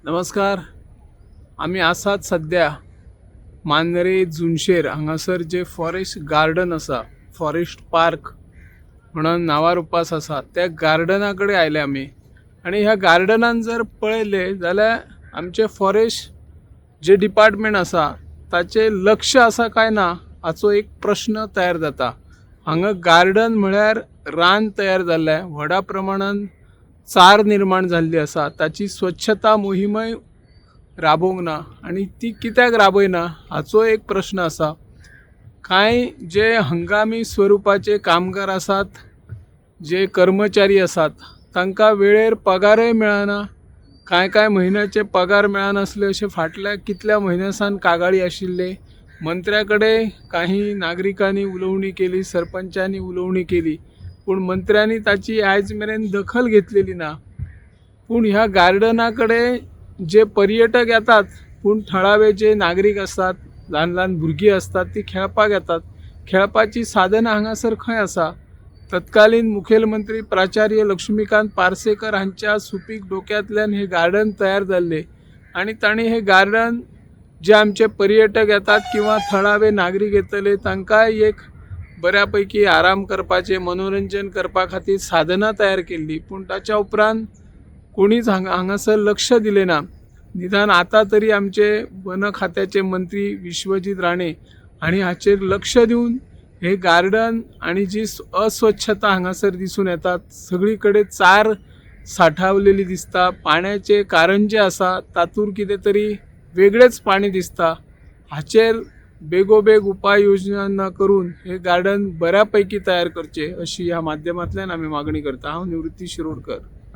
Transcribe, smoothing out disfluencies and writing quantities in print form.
नमस्कार. आम्ही आसात सध्या मांद्रे जुनशेर हांगासर जे फॉरेस्ट गार्डन असा, फॉरेस्ट पार्क म्हणून नावार उपास असा, त्या गार्डनाकडे आयले आम्ही. आणि ह्या गार्डनान जर पळयले जाल्यार आमचे फॉरेस्ट जे डिपार्टमेंट असा ताचे लक्ष असा काय ना हाचो एक प्रश्न तयार जाता. हांगा गार्डन म्हळ्यार रान तयार जाल्लें, व्हडा प्रमाणान चार निर्माण जाल्ली आसा, ताची स्वच्छता मोहीमय राबोवंक ना आणि ती कित्याक राबयना हाचो एक प्रश्न आसा. कांय जे हंगामी स्वरूपाचे कामगार आसात, जे कर्मचारी आसात, तांकां वेळेर पगारय मेळना. कांय म्हयन्याचे पगार मेळनासले अशे फाटल्या कितल्या म्हयन्यासान कागाळी आशिल्ले. मंत्र्या कडेन काही नागरिकांनी उलोवणी केली, सरपंचांनी उलोवणी केली, पूण मंत्र्यांनी ताची आयज मेरेन दखल घेतलेली ना. पूण ह्या गार्डना कडेन जे पर्यटक येतात, पूण थळावे जे नागरीक असतात, ल्हान ल्हान भुरगीं असतात, ती खेळपाक येतात. खेळपाची साधनां हांगासर खंय आसा? तत्कालीन मुखेलमंत्री प्राचार्य लक्ष्मीकांत पार्सेकर हांच्या सुपीक डोक्यांतल्यान हे गार्डन तयार जाल्ले आणि तांणी हे गार्डन जे आमचे पर्यटक येतात किंवा थळावे नागरीक येतले तांकांय एक बऱ्या पैकी आराम करपाचे, मनोरंजन करपा खातीर साधनां तयार केल्ली. पूण ताच्या उपरांत कोणीच हांगासर लक्ष दिलें ना. निदान आता तरी आमचे वन खात्याचे मंत्री विश्वजीत राणे हांणी हाचेर लक्ष दिवन हे गार्डन आणि जी अस्वच्छता हांगासर दिसून येतात, सगळी कडेन चार साठवलेली दिसता, पाण्याचे कारंजे आसा, तातूंत कितें तरी वेगळेच पाणी दिसता. हाचेर बेगोबेग उपाय योजना करून हे गार्डन बऱ्या पैकी तयार करचे अशी ह्या माध्यमांतल्यान आमी मागणी करता. हांव निवृत्ती शिरोडकर.